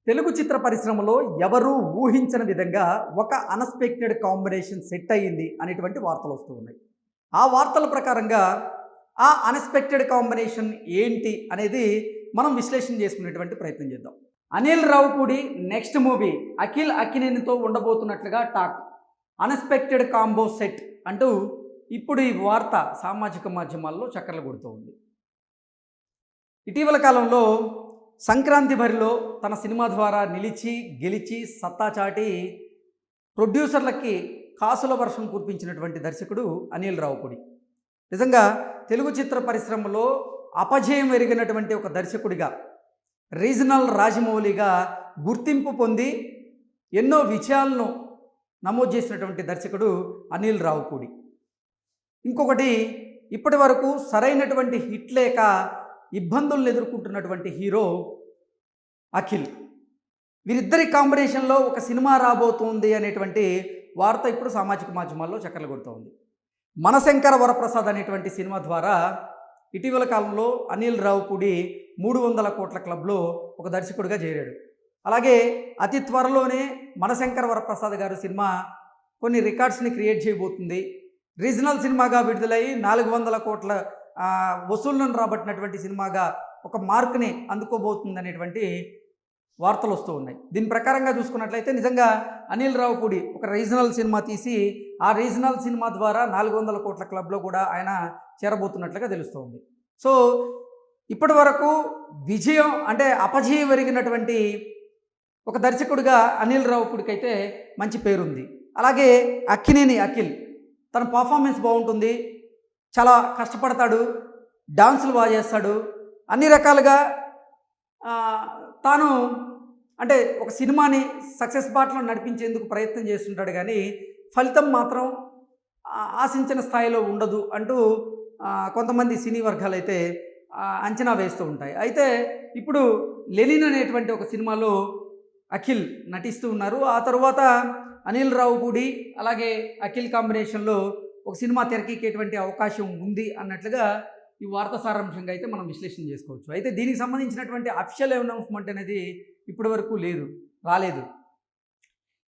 తెలుగు చిత్ర పరిశ్రమలో ఎవరూ ఊహించని విధంగా ఒక అన్ఎక్స్‌పెక్టెడ్ కాంబినేషన్ సెట్ అయ్యింది అనేటువంటి వార్తలు వస్తూ ఉన్నాయి. ఆ వార్తల ప్రకారంగా ఆ అన్ఎక్స్‌పెక్టెడ్ కాంబినేషన్ ఏంటి అనేది మనం విశ్లేషణ చేసుకునేటువంటి ప్రయత్నం చేద్దాం. అనిల్ రావిపూడి నెక్స్ట్ మూవీ అఖిల్ అక్కినేనితో ఉండబోతున్నట్లుగా టాక్. అన్ఎక్స్‌పెక్టెడ్ కాంబో సెట్ అంటూ ఇప్పుడు ఈ వార్త సామాజిక మాధ్యమాల్లో చక్కర్లు కొడుతూ ఉంది. ఇటీవల కాలంలో సంక్రాంతి బరిలో తన సినిమా ద్వారా నిలిచి గెలిచి సత్తా చాటి ప్రొడ్యూసర్లకి కాసుల వర్షం కురిపించినటువంటి దర్శకుడు అనిల్ రావిపూడి. నిజంగా తెలుగు చిత్ర పరిశ్రమలో అపజయం ఎరిగినటువంటి ఒక దర్శకుడిగా, రీజనల్ రాజమౌళిగా గుర్తింపు పొంది ఎన్నో విజయాలను నమోదు చేసినటువంటి దర్శకుడు అనిల్ రావిపూడి. ఇంకొకటి, ఇప్పటి వరకు సరైనటువంటి హిట్ లేక ఇబ్బందులను ఎదుర్కొంటున్నటువంటి హీరో అఖిల్. వీరిద్దరి కాంబినేషన్లో ఒక సినిమా రాబోతుంది అనేటువంటి వార్త ఇప్పుడు సామాజిక మాధ్యమాల్లో చక్కర్లు కొడుతోంది. మనశంకర వరప్రసాద్ అనేటువంటి సినిమా ద్వారా ఇటీవల కాలంలో అనిల్ రావిపూడి 300 కోట్ల క్లబ్లో ఒక దర్శకుడిగా చేరాడు. అలాగే అతి త్వరలోనే మనశంకర వరప్రసాద్ గారు సినిమా కొన్ని రికార్డ్స్ని క్రియేట్ చేయబోతుంది. రీజనల్ సినిమాగా విడుదలై 400 కోట్ల వసూళ్లను రాబట్టినటువంటి సినిమాగా ఒక మార్క్ని అందుకోబోతుంది అనేటువంటి వార్తలు వస్తూ ఉన్నాయి. దీని ప్రకారంగా చూసుకున్నట్లయితే నిజంగా అనిల్ రావిపూడి ఒక రీజనల్ సినిమా తీసి ఆ రీజనల్ సినిమా ద్వారా 400 కోట్ల క్లబ్లో కూడా ఆయన చేరబోతున్నట్లుగా తెలుస్తోంది. సో ఇప్పటి వరకు విజయం అంటే అపజయం ఎరిగినటువంటి ఒక దర్శకుడిగా అనిల్ రావిపూడికి అయితే మంచి పేరుంది. అలాగే అక్కినేని అఖిల్ తన పర్ఫార్మెన్స్ బాగుంటుంది, చాలా కష్టపడతాడు, డాన్సులు బాగా చేస్తాడు, అన్ని రకాలుగా తాను అంటే ఒక సినిమాని సక్సెస్ బాటలో నడిపించేందుకు ప్రయత్నం చేస్తుంటాడు. కానీ ఫలితం మాత్రం ఆశించిన స్థాయిలో ఉండదు అంటూ కొంతమంది సినీ వర్గాలు అయితే అంచనా వేస్తూ ఉంటాయి. అయితే ఇప్పుడు లెనిన్ అనేటువంటి ఒక సినిమాలో అఖిల్ నటిస్తూ ఉన్నారు. ఆ తర్వాత అనిల్ రావిపూడి అలాగే అఖిల్ కాంబినేషన్లో ఒక సినిమా తెరకెక్కేటువంటి అవకాశం ఉంది అన్నట్లుగా ఈ వార్త సారాంశంగా అయితే మనం విశ్లేషణ చేసుకోవచ్చు. అయితే దీనికి సంబంధించినటువంటి అఫిషియల్ అనౌన్స్మెంట్ అనేది ఇప్పటి వరకు రాలేదు.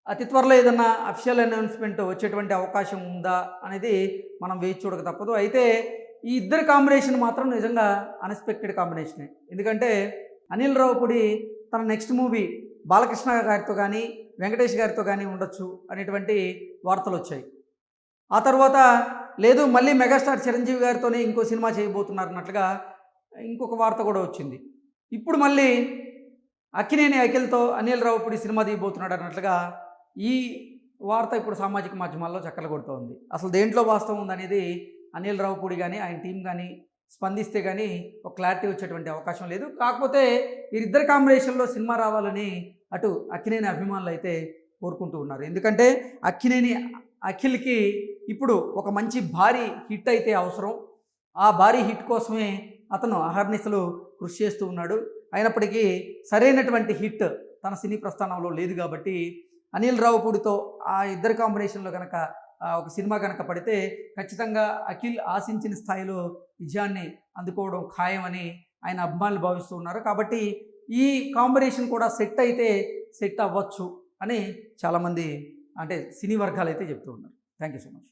అతి త్వరలో ఏదన్నా అఫిషియల్ అనౌన్స్మెంట్ వచ్చేటువంటి అవకాశం ఉందా అనేది మనం వేచి చూడక తప్పదు. అయితే ఈ ఇద్దరు కాంబినేషన్ మాత్రం నిజంగా అన్ఎక్స్పెక్టెడ్ కాంబినేషనే. ఎందుకంటే అనిల్ రావిపూడి తన నెక్స్ట్ మూవీ బాలకృష్ణ గారితో కానీ వెంకటేష్ గారితో కానీ ఉండొచ్చు అనేటువంటి వార్తలు వచ్చాయి. ఆ తర్వాత లేదు మళ్ళీ మెగాస్టార్ చిరంజీవి గారితోనే ఇంకో సినిమా చేయబోతున్నారు అన్నట్లుగా ఇంకొక వార్త కూడా వచ్చింది. ఇప్పుడు మళ్ళీ అక్కినేని అఖిల్తో అనిల్ రావిపూడి సినిమా తీయబోతున్నాడు అన్నట్లుగా ఈ వార్త ఇప్పుడు సామాజిక మాధ్యమాల్లో చక్కర్లు కొడుతోంది. అసలు దేంట్లో వాస్తవం ఉందనేది అనిల్ రావిపూడి కానీ ఆయన టీం కానీ స్పందిస్తే కానీ ఒక క్లారిటీ వచ్చేటువంటి అవకాశం లేదు. కాకపోతే వీరిద్దరి కాంబినేషన్లో సినిమా రావాలని అటు అక్కినేని అభిమానులు అయితే కోరుకుంటూ ఉన్నారు. ఎందుకంటే అక్కినేని అఖిల్కి ఇప్పుడు ఒక మంచి భారీ హిట్ అయితే అవసరం. ఆ భారీ హిట్ కోసమే అతను అహర్నిశలు కృషి చేస్తూ ఉన్నాడు. అయినప్పటికీ సరైనటువంటి హిట్ తన సినీ ప్రస్థానంలో లేదు కాబట్టి అనిల్ రావిపూడితో ఆ ఇద్దరు కాంబినేషన్లో కనుక ఒక సినిమా కనుక పడితే ఖచ్చితంగా అఖిల్ ఆశించిన స్థాయిలో విజయాన్ని అందుకోవడం ఖాయమని ఆయన అభిమానులు భావిస్తూ ఉన్నారు. కాబట్టి ఈ కాంబినేషన్ కూడా సెట్ అవ్వచ్చు అని చాలామంది అంటే సినీ వర్గాలు అయితే చెప్తూ ఉన్నారు. Thank you so much.